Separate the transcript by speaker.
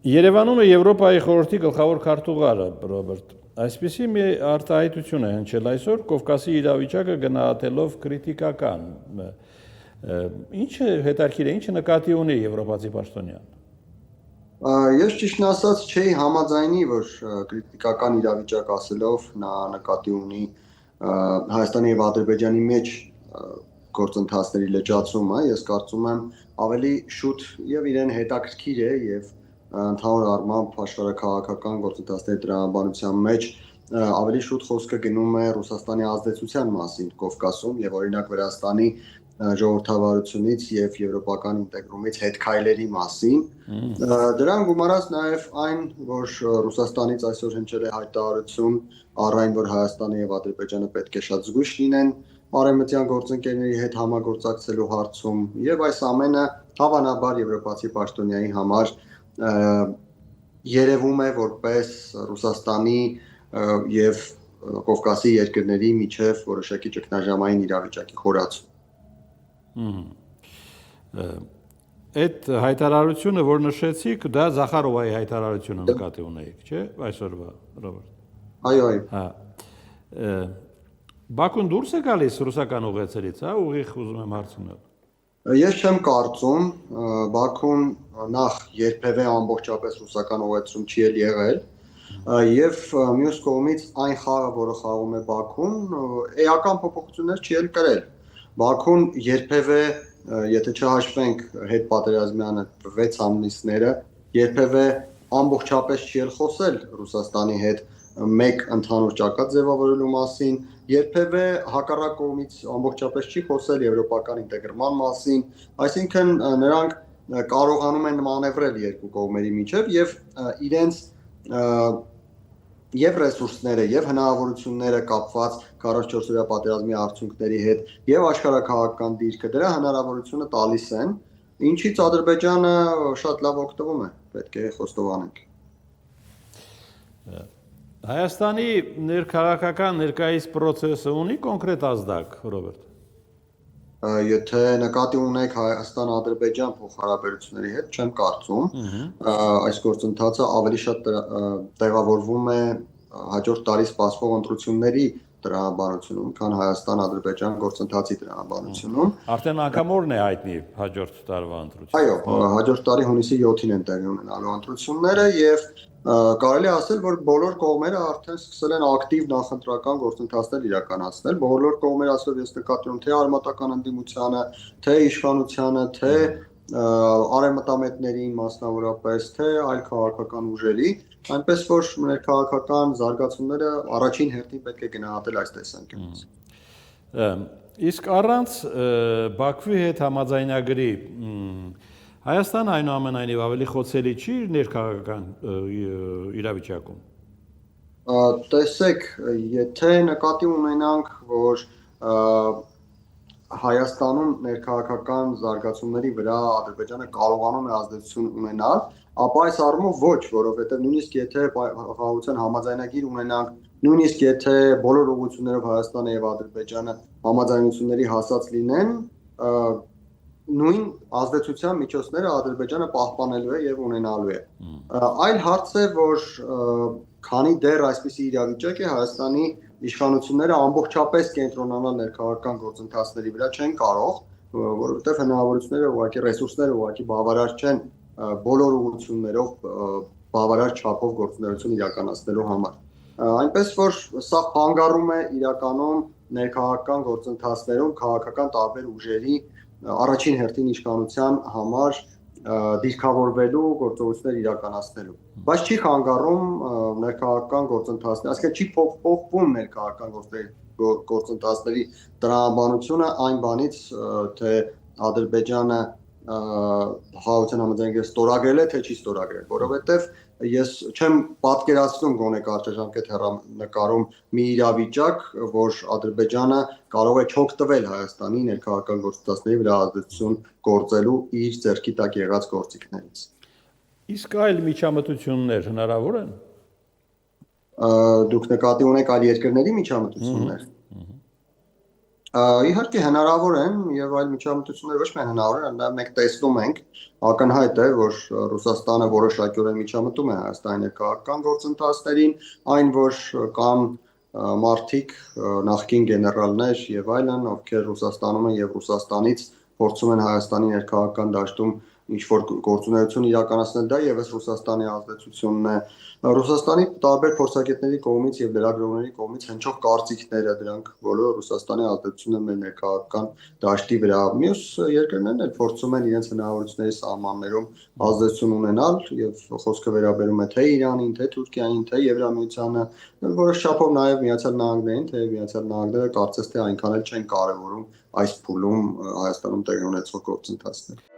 Speaker 1: Երևանում է Եվրոպայի խորհրդի գլխավոր քարտուղարը Ռոբերտ։ Այսպիսի մի արտահայտություն է հնչել այսօր Կովկասի իրավիճակը գնահատելով քրիտիկական։ Ինչ է հետաքրքիր է, ինչ նկատի ունի եվրոպացի պաշտոնյան։
Speaker 2: Ես ճիշտն ասած չէի համաձայնի, որ քրիտիկական իրավիճակ ասելով նա նկատի ունի Հայաստանի եւ Ադրբեջանի մեջ գործընթացների լճացումը, ես կարծում եմ ավելի շուտ եւ իրեն հետաքրքիր է եւ ընդհանուր առմամբ աշխարհաքաղաքական գործընթացների տրամաբանության մեջ ավելի շուտ խոսքը գնում է Ռուսաստանի ազդեցության մասին Կովկասում եւ օրինակ Վրաստանի ժողովրդավարությունից եւ եվրոպական ինտեգրումից հետքայլերի մասին։ Դրան գումարած նաեւ այն, որ Ռուսաստանից այսօր հնչել է հայտարարություն առ այն, որ Հայաստանը եւ Ադրբեջանը պետք է շատ զգույշ լինեն արևմտյան գործընկերների հետ համագործակցելու հարցում եւ այս ամենը հավանաբար եվրոպացի պաշտոնյայի համար երևում է որպես Ռուսաստանի եւ Կովկասի երկրների միջև որոշակի ճգնաժամային իրավիճակի խորացում։
Speaker 1: Այդ հայտարարությունը, որ նշեցիք, դա Զախարովայի հայտարարությունը նկատի ունեիք, չէ՞, այսօրվա, Ռոբերտ։
Speaker 2: Այո։
Speaker 1: Հա։ Բաքուն դուրս է գալիս ռուսական ուղեցերից, հա, ուղիղ ուզում եմ հարցնել։
Speaker 2: Ես չեմ կարծում, Բաքուն նախ երբևէ ամբողջապես ռուսական ուղեցում չի եղել, եւ մյուս կողմից այն խաղը, որը խաղում է Բաքուն, էական փոփոխություններ չի էլ կրել։ Բաքուն երբևէ, եթե չհաշվենք հետպատերազմյան 6 ամիսները, երբևէ ամբողջապես չի էլ խոսել Ռուսաստանի հետ մեկ ընդհանուր ճակատ ձևավորելու մասին, երբևէ հակառակ կողմից ամբողջապես չի խոսել եվրոպական ինտեգրման մասին, այսինքն նրանք կարողանում են մանևրել երկու կողմերի միջև եւ իրենց եւ ռեսուրսները եւ հնարավորությունները կապված 44-օրյա պատերազմի արդյունքների հետ եւ աշխարհաքաղաքական դիրքը դրա հնարավորությունը տալիս են, ինչից Ադրբեջանը շատ լավ օգտվում է, պետք է խոստովանենք։
Speaker 1: Հայաստանի ներքաղաքական ներկայիս process-ը ունի կոնկրետ ազդակ, Ռոբերտ։
Speaker 2: Եթե նկատի ունեք Հայաստան-Ադրբեջան փոխհարաբերությունների հետ, չեմ կարծում, այս գործընթացը ավելի շատ տեղավորվում է հաջորդ տարի սպասվող ընտրությունների տրամաբանությունում, քան Հայաստան-Ադրբեջան գործընթացի տրամաբանությունում։
Speaker 1: Արդեն անգամորն է հայտնի հաջորդ տարվա ընտրությունը։
Speaker 2: Այո, հաջորդ տարի հունիսի 7-ին են տեղի ունենալու ընտրությունները եւ կարելի ասել, որ բոլոր կողմերը արդեն սկսել են ակտիվ նախընտրական գործընթացներ իրականացնել։ Բոլոր կողմերը ասել ես նկատի ունեմ թե արմատական ընդդիմությանը, թե իշխանությանը, թե արևմտամետներին մասնավորապես, թե այլ քաղաքական ուժերի, այնպես որ ներքաղաքական զարգացումները առաջին հերթին պետք է գնահատել այս տեսանկյունից։
Speaker 1: Իսկ առանց Բաքվի հետ համաձայնագրի Հայաստանը այնուամենայնիվ ավելի խոցելի չի ներքաղաքական իրավիճակում։
Speaker 2: Տեսեք, եթե նկատի ունենանք, որ Հայաստանում ներքաղաքական զարգացումների վրա Ադրբեջանը կարողանում է ազդեցություն ունենալ, ապա այս առումով ոչ, որովհետև նույնիսկ եթե խաղաղության համաձայնագիր ունենանք, նույնիսկ եթե բոլոր ուղղություններով Հայաստանը եւ Ադրբեջանը համաձայնությունների հասած լինեն, նույն ազդեցության միջոցները Ադրբեջանը պահպանելու է եւ ունենալու է։ Այլ հարց է, որ քանի դեռ այսպիսի իրավիճակ է, Հայաստանի իշխանությունները ամբողջապես կենտրոնանալ ներքաղաքական գործընթացների վրա չեն կարող, որովհետեւ հնարավորությունները ուղղակի ռեսուրսները ուղղակի բավարար չեն բոլոր ուղղություններով բավարար չափով գործունեություն իրականացնելու համար։ Այնպես որ սա խանգարում է իրականում ներքաղաքական գործընթացներում քաղաքական տարբեր ուժերի առաջին հերթին իշխանության համար դիրքավորվելու գործողություններ իրականացնելու, բայց չի խանգարում ներքաղաքական գործընթացներ, այսինքն չի փոխվում ներքաղաքական գործընթացների տրամաբանությունը այն բանից, թե Ադրբեջանը խաղաղության համաձայնագիրը ստորագրել է, թե չի ստորագրել, որովհետև ես չեմ պատկերացնում գոնե կարճաժամկետ հեռանկարում մի իրավիճակ, որ Ադրբեջանը կարող է չօգտվել Հայաստանի ներքաղաքական գործընթացների վրա ազդեցություն գործելու իր ձեռքի տակ եղած գործիքներից։
Speaker 1: Իսկ այլ միջամտություններ հնարավոր են։
Speaker 2: Դուք նկատի ունեք այլ երկրների միջամտություններ։ Իհարկե հնարավոր են եւ այլ միջամտություններ ոչ միայն հնարավոր են, այլ մենք տեսնում ենք ակնհայտ է, որ Ռուսաստանը որոշակիորեն միջամտում է Հայաստանի ներքաղաքական գործընթացներին, այն որ կան մարդիկ, նախկին գեներալներ եւ այլն, ովքեր Ռուսաստանում են եւ Ռուսաստանից փորձում են Հայաստանի ներքաղաքական դաշտում ինչ-որ գործունեություն իրականացնել, դա եւս Ռուսաստանի ազդեցությունն է։ Ռուսաստանի տարբեր փորձագետների կողմից եւ լրագրողների կողմից հնչող կարծիքները դրանք բոլորը Ռուսաստանի ազդեցությունն են մեր ներքաղաքական դաշտի վրա։ Մյուս երկրներն էլ փորձում են իրենց հնարավորությունների սահմաններում ազդեցություն ունենալ եւ խոսքը վերաբերում է թե Իրանին, թե Թուրքիային, թե Եվրամիությանը, որոշ չափով նաեւ Միացյալ Նահանգներին, թե Միացյալ Նահանգները կարծես թե այնքան էլ չեն կարևորում այս փուլում Հայաստանում տեղի ունեցող գործընթացները։